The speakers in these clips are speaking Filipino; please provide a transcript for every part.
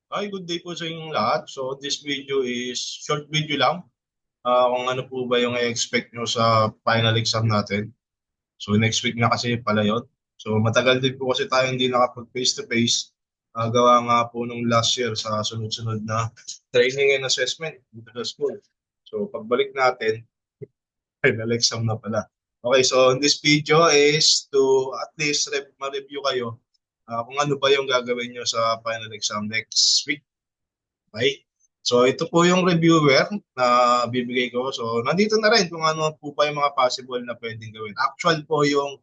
Hi, good day po sa inyong lahat. So this video is short video lang. Kung ano po ba yung i-expect nyo sa final exam natin. So next week na kasi pala yun. So matagal din po kasi tayo hindi nakapag face to face. Gawa nga po nung last year sa sunod-sunod na training and assessment dito sa school. So pagbalik natin, final exam na pala. Okay, so in this video is to at least ma-review kayo kung ano ba yung gagawin nyo sa final exam next week. Okay? So ito po yung reviewer na bibigay ko. So nandito na rin kung ano po pa yung mga possible na pwedeng gawin. Actual po yung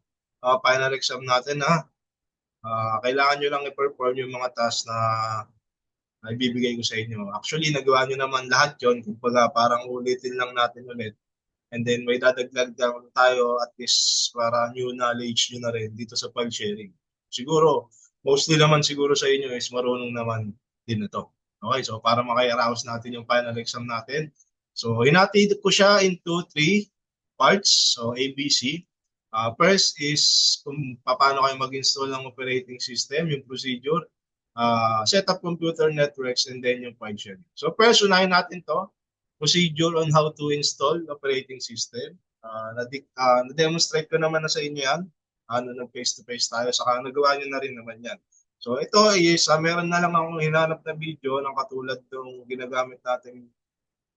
final exam natin ha. Kailangan nyo lang i-perform yung mga tasks na ibibigay ko sa inyo. Actually, nagawa nyo naman lahat yon. Kumbaga, parang ulitin lang natin ulit. And then may dadagdag lang tayo at least para new knowledge nyo na rin dito sa file sharing. Siguro, mostly naman siguro sa inyo is marunong naman din ito. Okay, so para makai-arouse natin yung final exam natin. So, hinati ko siya into three parts. So, ABC. First is kung paano kayo mag-install ng operating system, yung procedure, set up computer networks, and then yung file sharing. So, first, unahin natin to procedure on how to install operating system. Na-demonstrate ko naman na sa inyo yan. Nung face-to-face tayo, saka nagawa nyo na rin naman yan. So ito is, meron na lang akong hinanap na video ng katulad ng ginagamit natin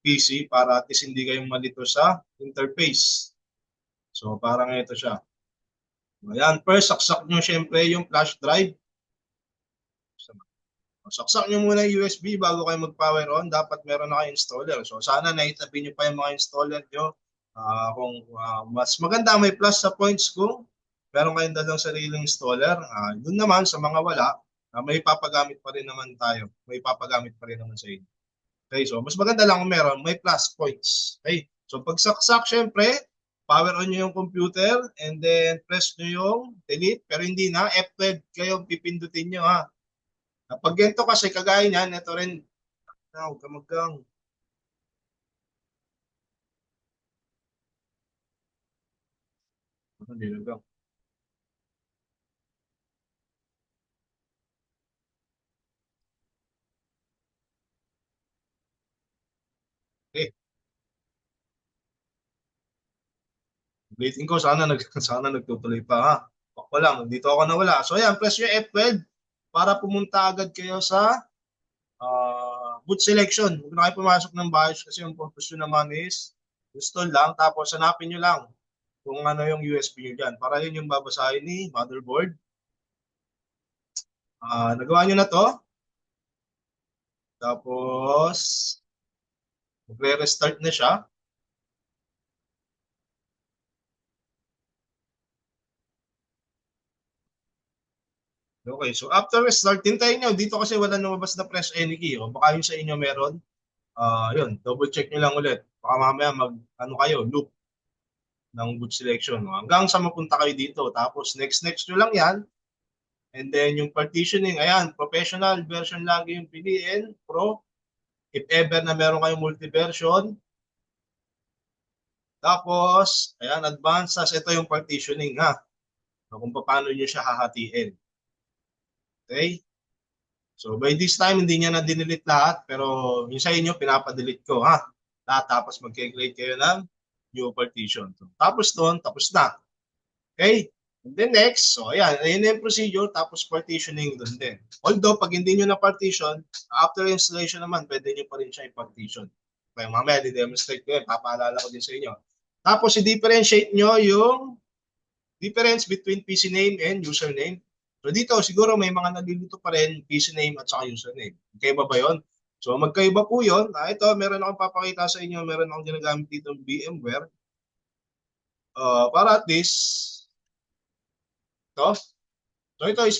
PC para at least hindi kayong malito sa interface. So parang ito siya. Ayan, first, saksak nyo syempre yung flash drive. Saksak nyo muna yung USB bago kayo mag-power on. Dapat meron na kayo installer. So sana naitabi nyo pa yung mga installer nyo. Kung mas maganda may plus sa points kung meron kayong dalang sariling installer. Doon naman sa mga wala, may papagamit pa rin naman tayo. May papagamit pa rin naman sa inyo. Okay, so mas maganda lang kung meron, may plus points. Okay, so pag saksak, syempre, power on nyo yung computer and then press nyo yung delete. Pero hindi na, F12 kayo pipindutin nyo ha. Pag ganito kasi, kagaya niyan, ito rin, huwag ka maggang. Hindi nagang. Okay, ulitin ko, sana nagtutuloy pa ha. Ako lang, dito ako nawala. So ayan, press yung F12 para pumunta agad kayo sa boot selection. Huwag na kayo pumasok ng BIOS kasi yung purpose nyo naman is install lang. Tapos hanapin nyo lang kung ano yung USB nyo dyan. Para yun yung babasahin ni motherboard. Nagawa nyo na to. Tapos, magre-restart na siya. Okay, so after restart, hintayin nyo. Dito kasi wala lumabas na press any key. O baka yung sa inyo meron. Yun, double check nyo lang ulit. Baka mamaya ano kayo, loop ng boot selection. Hanggang sa mapunta kayo dito. Tapos next nyo lang yan. And then yung partitioning, ayan, professional version lagi yung piliin, pro. If ever na meron kayong multi-version. Tapos, ayan, advanced. Tapos ito yung partitioning ha. Kung paano nyo siya hahatiin. Okay? So by this time, hindi niya na dinilit lahat, pero yung sa inyo, pinapadelete ko, ha? Lahat, tapos mag-create kayo ng new partition. So, tapos doon, tapos na. Okay? And then next, so ayan, ayun na yung procedure, tapos partitioning doon din. Although, pag hindi nyo na partition, after installation naman, pwede nyo pa rin siya i-partition. Kaya mamaya, di-demonstrate ko yun, papaalala ko din sa inyo. Tapos, i-differentiate nyo yung difference between PC name and username. So dito, siguro may mga nalilito pa rin PC name at saka username. Magkaiba ba yun? So magkaiba po yun. Ito, meron akong papakita sa inyo. Meron akong ginagamit dito ng VMware. Para at least, ito. So ito is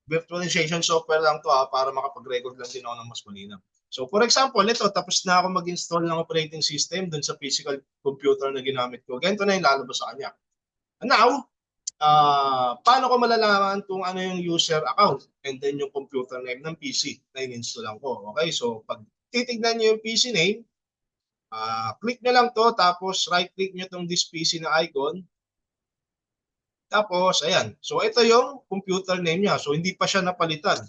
virtualization software lang to para makapag-record lang din ako ng mas malinaw. So for example, ito, tapos na ako mag-install ng operating system dun sa physical computer na ginamit ko. Ganito na yung lalabas sa kanya. And now, paano ko malalaman kung ano yung user account and then yung computer name ng PC na in-installan ko. Okay, so pag titignan nyo yung PC name, click nyo lang to, tapos right-click nyo tong this PC na icon. Tapos, ayan. So, ito yung computer name niya. So, hindi pa siya napalitan.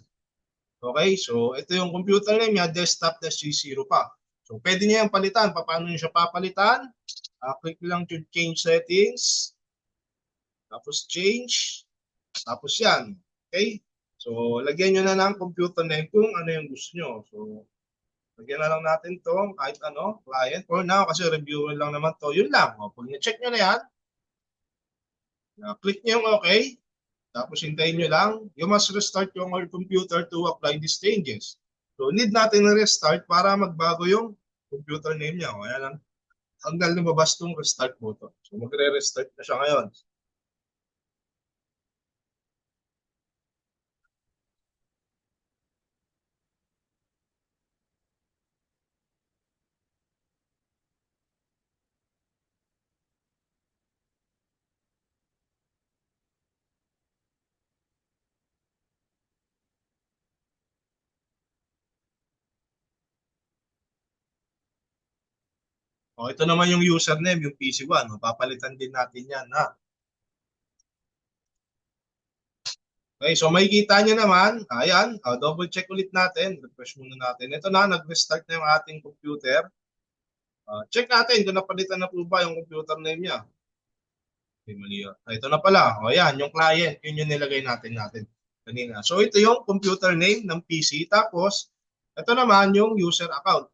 Okay, so ito yung computer name niya, desktop.c0 pa. So pwede niya yung palitan. Paano niyo siya papalitan? Click lang to change settings, tapos change, tapos yan. Okay? So lagyan niyo na ng computer name kung ano yung gusto niyo. So lagyan na lang natin to kahit ano, client. For now, kasi reviewer lang naman to. Yun lang. O, pag na-check nyo na yan, click nyo yung okay. Tapos hintayin nyo lang. You must restart your computer to apply these changes. So need natin na restart para magbago yung computer name niya. O, ayan lang. Hanggang lumabas tong restart button. So magre-restart na siya ngayon. O, ito naman yung username, yung PC1. Papalitan din natin yan. Ha? Okay, so makikita nyo naman, ayan, double check ulit natin, refresh muna natin. Ito na, nag-restart na yung ating computer. Check natin kung napalitan na po ba yung computer name niya. Okay, mali yun. Ito na pala, o ayan, yung client, yun yung nilagay natin kanina. So ito yung computer name ng PC, tapos ito naman yung user account.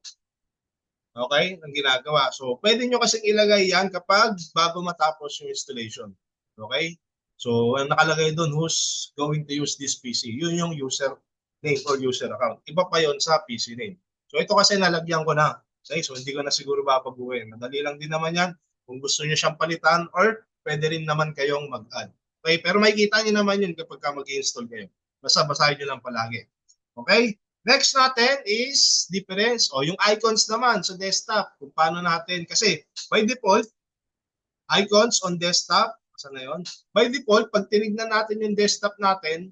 Okay, ang ginagawa. So pwede nyo kasing ilagay yan kapag bago matapos yung installation. Okay? So, ang nakalagay doon, who's going to use this PC? Yun yung user name or user account. Iba pa yon sa PC name. So, ito kasi nalagyan ko na. Okay? So, hindi ko na siguro babaguhin. Madali lang din naman yan. Kung gusto nyo siyang palitan or pwede rin naman kayong mag-add. Okay? Pero makikita nyo naman yun kapag mag-i-install kayo. Basta basahin nyo lang palagi. Okay? Next natin is difference o yung icons naman sa desktop. Kung paano natin, kasi by default, icons on desktop, saan na yun? By default, pag tinignan natin yung desktop natin,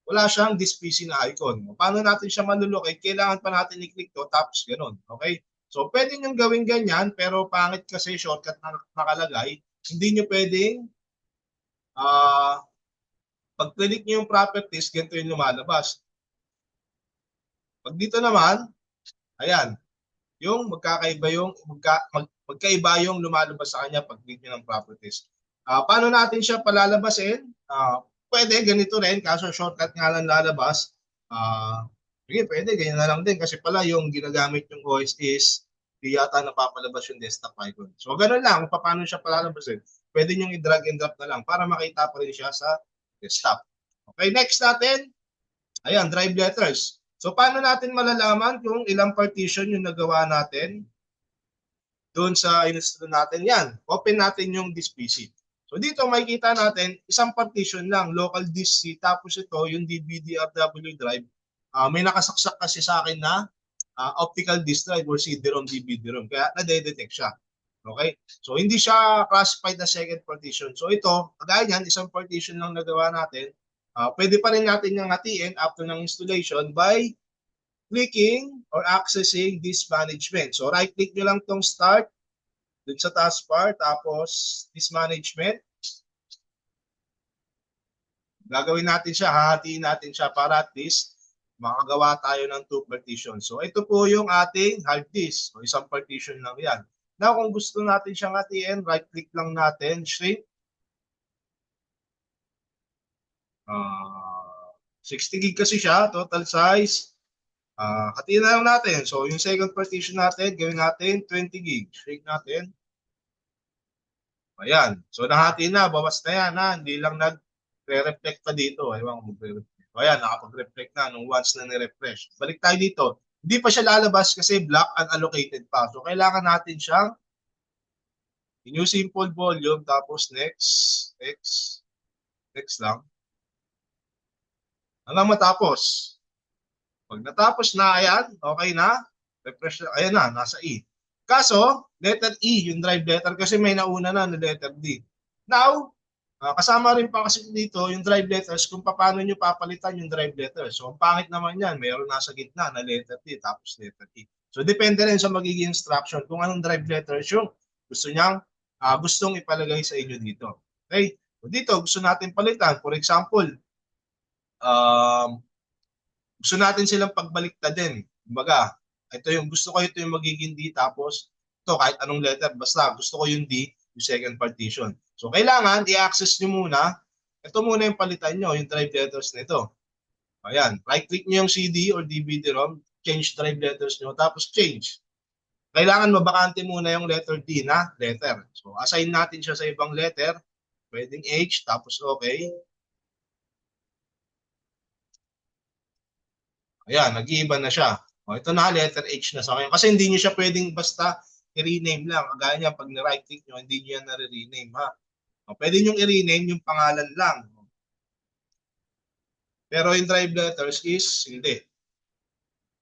wala siyang this PC na icon. Paano natin siya malulocate? Kailangan pa natin i-click to, tapos ganun. Okay? So, pwede nyo gawin ganyan, pero pangit kasi shortcut na nakalagay. Hindi nyo pwedeng, pag click nyo yung properties, ganito yung lumalabas. Pag dito naman, ayan, yung magkaiba yung lumalabas sa kanya pag click nyo ng properties. Paano natin siya palalabasin? Pwede ganito rin, kaso shortcut nga lang lalabas. Sige, pwede, ganyan na lang din kasi pala yung ginagamit yung OS is di yata napapalabas yung desktop icon. So, ganun lang kung paano siya palalabasin. Pwede nyo i-drag and drop na lang para makita pa rin siya sa desktop. Okay, next natin, ayan, drive letters. So, paano natin malalaman kung ilang partition yung nagawa natin doon sa install natin? Yan, open natin yung disk PC. So, dito makikita natin, isang partition lang, local disk C, tapos ito, yung DVD-RW drive. May nakasaksak kasi sa akin na optical disk drive or CD-ROM, DVD-ROM, kaya nade-detect siya. Okay? So, hindi siya classified na second partition. So, ito, kagaya yan, isang partition lang nagawa natin. Pwede pa rin natin yung hatiin after ng installation by clicking or accessing disk management. So, right-click nyo lang tong start dun sa taskbar, tapos disk management. Gagawin natin siya, hahatiin natin siya para at least makagawa tayo ng two partitions. So, ito po yung ating hard disk. So, isang partition lang yan. Now, kung gusto natin siyang hatiin, right-click lang natin, shrink. 60 gig kasi siya, total size. Hatiin na lang natin. So, yung second partition natin, gawin natin 20 gig. Shrink natin. Ayan. So, nahati na. Bawas na yan. Ha? Hindi lang nag-reflect pa dito. Ewan ko magre-reflect. So, ayan. Nakapag-reflect na nung once na ni-refresh. Balik tayo dito. Hindi pa siya lalabas kasi black unallocated pa. So, kailangan natin siyang new simple volume. Tapos, next. Next. Next lang. Hanggang matapos. Pag natapos na, ayan. Okay na. Refresh na. Ayan na. Nasa E. Kaso, letter E, yung drive letter, kasi may nauna na letter D. Now, kasama rin pa kasi dito yung drive letters kung paano nyo papalitan yung drive letters. So, ang pangit naman yan, mayroon nasa gitna na letter D tapos letter E. So, depende rin sa magiging instruction kung anong drive letters yung gustong ipalagay sa inyo dito. Okay? So, dito, gusto natin palitan. For example, um, gusto natin silang pagbaliktad din. Kumbaga, ito yung magiging D, tapos ito kahit anong letter, basta gusto ko yung D, yung second partition. So kailangan i-access nyo muna, ito muna yung palitan nyo, yung drive letters nito. Ayan, right-click nyo yung CD or DVD-ROM, change drive letters nyo, tapos change. Kailangan mabakante muna yung letter D na letter. So assign natin siya sa ibang letter, pwedeng H, tapos okay. Ayan, nag-iiba na siya. O, ito na, letter H na sa ngayon. Kasi hindi nyo siya pwedeng basta i-rename lang. Kagaya niya, pag na-right click nyo, hindi nyo yan na-rename, ha? O, pwede nyo i-rename yung pangalan lang. Pero yung drive letters is hindi.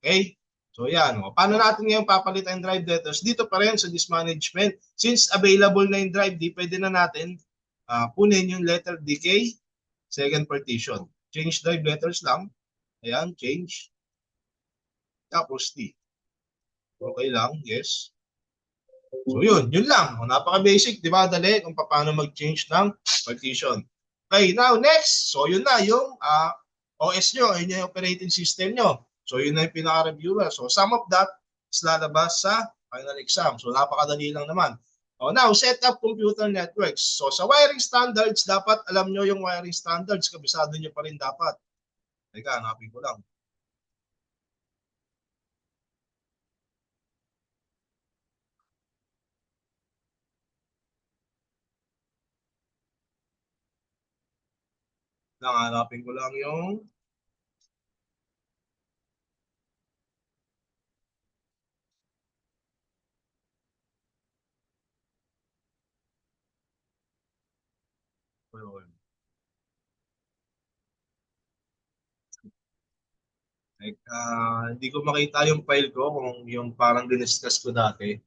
Okay? So, yan. O, paano natin ngayon papalitan yung drive letters? Dito pa rin sa disk management. Since available na yung drive D, pwede na natin kunin yung letter DK, second partition. Change drive letters lang. Ayan, change. Tapos D. Okay lang, yes. So yun lang. Napaka-basic, di ba? Dali kung paano mag-change ng partition. Okay, now next. So yun na yung OS nyo, yun yung operating system nyo. So yun na yung pinaka-reviewer. So some of that is lalabas sa final exam. So napakadali lang naman. Now, set up computer networks. So sa wiring standards, dapat alam nyo yung wiring standards. Kabisado nyo pa rin dapat. Teka, hanapin ko lang. Hanapin ko lang yung like, hindi ko makita yung file ko kung yung parang diniscuss ko dati.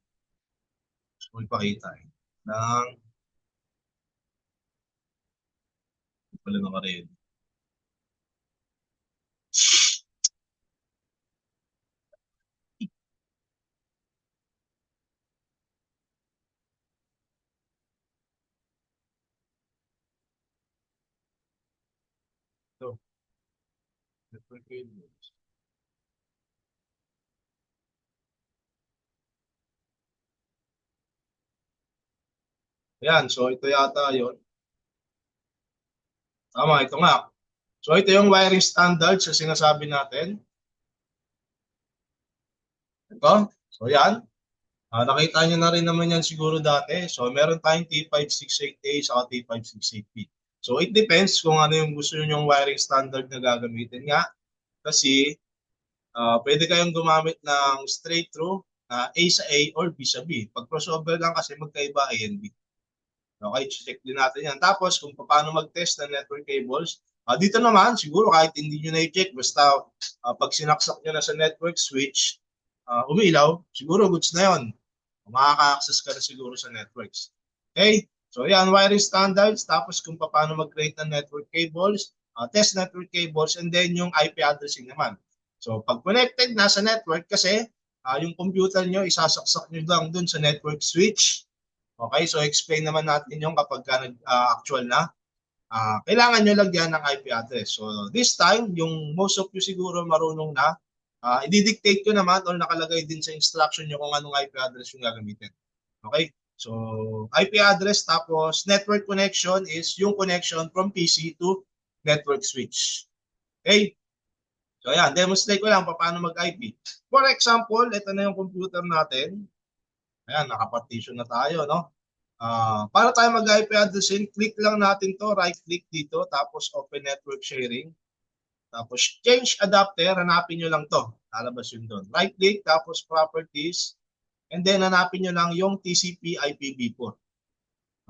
So, ipakita eh. Nang, pala naka-read. So, network cables. Ayan, so ito yata yun. Tama, ito nga. So, ito yung wiring standards sa sinasabi natin. Ito. So, yan. Nakita nyo na rin naman yan siguro dati. So, meron tayong T568A sa T568B. So, it depends kung ano yung gusto nyo yung wiring standard na gagamitin nga. Kasi, pwede kayong gumamit ng straight through, A sa A or B sa B. Pag crossover lang kasi magkaiba A and B. Okay, check din natin yan. Tapos, kung paano mag-test ng network cables, dito naman, siguro kahit hindi nyo na-check, basta pag sinaksak nyo na sa network switch, umilaw, siguro goods na yon. Makaka-access ka na siguro sa networks. Okay? So yan, wiring standards, tapos kung paano mag-create ng network cables, test network cables, and then yung IP addressing naman. So pag connected na sa network, kasi yung computer nyo, isasaksak nyo lang dun sa network switch. Okay, so explain naman natin yung kapag actual na. Kailangan nyo lagyan ng IP address. So this time, yung most of you siguro marunong na, i-dictate ko naman or nakalagay din sa instruction nyo kung anong IP address yung gagamitin. Okay? So, IP address tapos network connection is yung connection from PC to network switch. Okay? So, ayan. Demonstrate ko lang paano mag-IP. For example, ito na yung computer natin. Ayan, nakapartition na tayo, no? Para tayo mag-IP addressing, click lang natin to, right-click dito, tapos open network sharing. Tapos change adapter, hanapin nyo lang to. Lalabas yun doon. Right click, tapos properties. And then hanapin nyo lang yung TCP IPv4.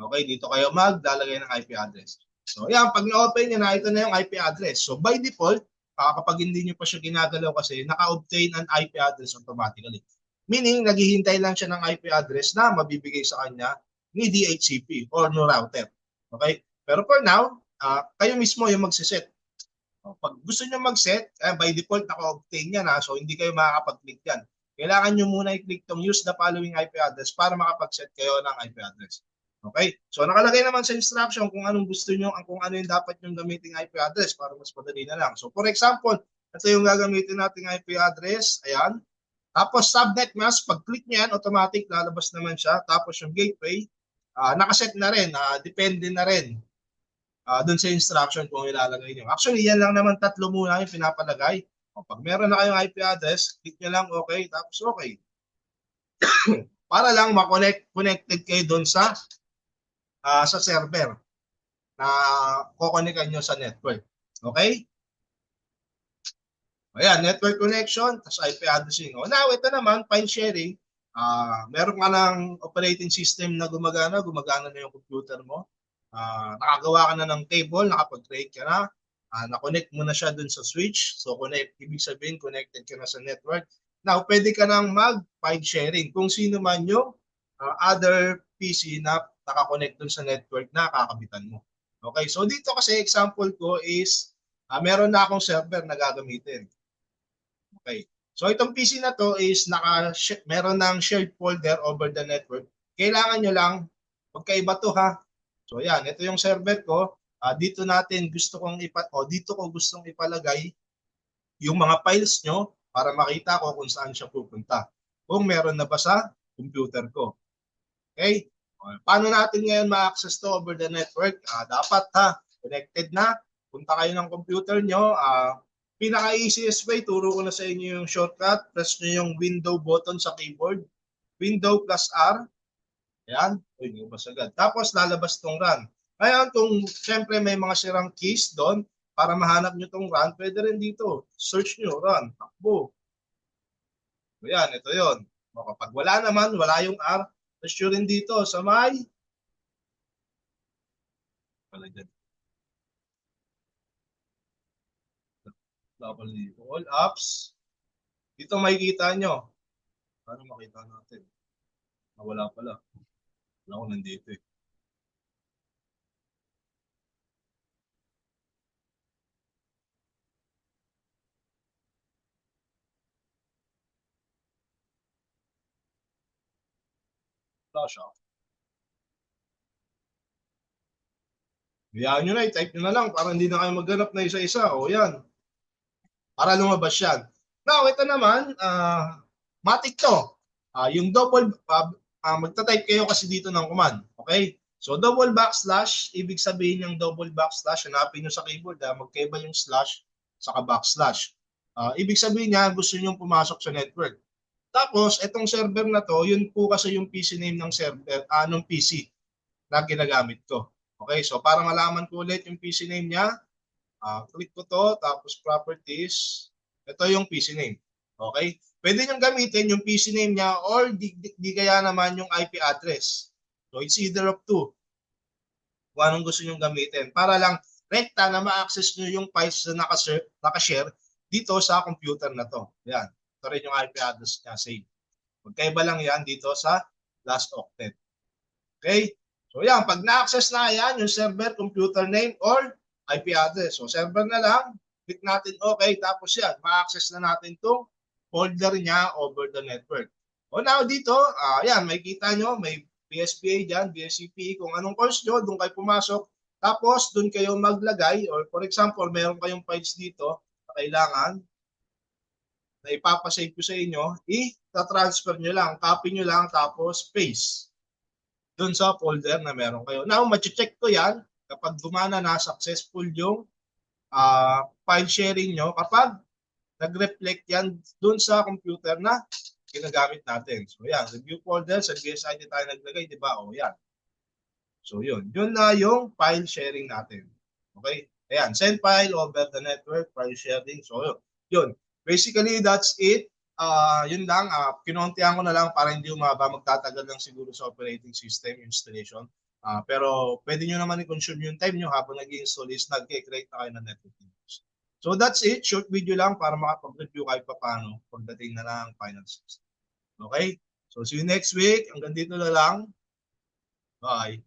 Okay, dito kayo maglalagay ng IP address. So yan, pag na-open nyo na, ito na yung IP address. So by default, kapag hindi nyo pa siya ginagalaw kasi, naka-obtain an IP address automatically. Meaning, naghihintay lang siya ng IP address na mabibigay sa kanya ni DHCP or no router. Okay? Pero for now, kayo mismo yung magsiset. Pag gusto nyo mag-set, by default naka-obtain yan, so hindi kayo makakapag-click yan. Kailangan nyo muna i-click tong use the following IP address para makapag-set kayo ng IP address. Okay? So nakalagay naman sa instruction kung anong gusto nyo, kung ano yung dapat yung gamiting IP address para mas madali na lang. So for example, Ito yung gagamitin nating IP address. Ayan. Tapos subnet mask, pag-click nyo yan, automatic lalabas naman siya. Tapos yung gateway, nakaset na rin, depende na rin dun sa instruction kung ilalagay nyo. Actually, yan lang naman tatlo muna yung pinapalagay. O, pag meron na kayong IP address, click nyo lang okay, tapos okay. Para lang connected kayo dun sa server na kukonekan nyo sa network. Okay? Ayan, network connection, tapos IP addressing. O now, ito naman, file sharing. Meron ka ng operating system na gumagana na yung computer mo. Nakagawa ka na ng table, nakapag-create ka na. Na-connect mo na siya dun sa switch. So, ibig sabihin, connected ka na sa network. Now, pwede ka nang mag-file sharing. Kung sino man yung other PC na nakakonect dun sa network na kakabitan mo. Okay, so dito kasi example ko is meron na akong server na gagamitin. Okay. So itong PC na to is meron ng shared folder over the network. Kailangan nyo lang, magkaiba to ha. So yan, ito yung server ko. Dito ko gustong ipalagay yung mga files nyo para makita ko kung saan siya pupunta. Kung meron na ba sa computer ko. Okay? Paano natin ngayon ma-access to over the network? Dapat connected na. Punta kayo ng computer nyo. Pinaka-easiest way, turo ko na sa inyo yung shortcut. Press nyo yung window button sa keyboard. Window plus R. Ayan. Uy, nabas agad. Tapos lalabas tong run. Ngayon, kung siyempre may mga sirang keys doon, para mahanap nyo tong run, pwede rin dito. Search nyo, run, takbo. Ayan, ito yon. Kapag wala naman, wala yung R, search nyo rin dito sa may all apps. Dito makikita nyo. Paano makita natin? Wala pala. Wala ko nandito eh. Wala siya. Hayaan nyo na, i-type nyo na lang para hindi na kayo maghanap na isa-isa. O yan. Para lumabas yan. Now, ito naman, matik to. Yung double, magta-type kayo kasi dito ng command. Okay? So, double backslash, ibig sabihin yung double backslash, hanapin nyo sa keyboard, magkaiba yung slash saka backslash. Ibig sabihin niya, gusto nyo pumasok sa network. Tapos, itong server na to, yun po kasi yung PC name ng server, ng PC na ginagamit ko. Okay, so para malaman ko ulit yung PC name niya, click ko to, tapos properties, ito yung PC name. Okay, pwede nyo gamitin yung PC name niya or di kaya naman yung IP address. So it's either of two. Kung anong gusto nyo gamitin. Para lang rekta na ma-access nyo yung files na nakashare dito sa computer na to. Yan, ito rin yung IP address niya, save. Magkaiba lang yan dito sa last octet. Okay? So yan, pag na-access na yan, yung server, computer name, or IP address. So server na lang, click natin okay, tapos yan, ma-access na natin itong folder niya over the network. O now dito, yan, makikita nyo, may PSPA dyan, BSCP, kung anong course nyo, doon kayo pumasok. Tapos doon kayo maglagay, or for example, meron kayong files dito na kailangan na ipapasave ko sa inyo, i-transfer nyo lang, copy nyo lang, tapos paste doon sa folder na meron kayo. Now, ma-check ko yan kapag gumana na successful yung file sharing nyo kapag nag-reflect yan doon sa computer na ginagamit natin. So, yan. Review folder, sa GSID tayo naglagay, di ba? O, yan. So, yun. Yun na yung file sharing natin. Okay? Ayan. Send file over the network, file sharing. So, yun. Basically, that's it. Yun lang, kinontihan ko na lang para hindi umaba, magtatagal lang siguro sa operating system installation. Pero pwede nyo naman i-consume yung time nyo habang nag-i-install is nag-create na kayo ng network videos. So that's it, short video lang para makapag-review kayo pa paano pagdating na lang final system. Okay? So see you next week. Hanggang dito na lang. Bye.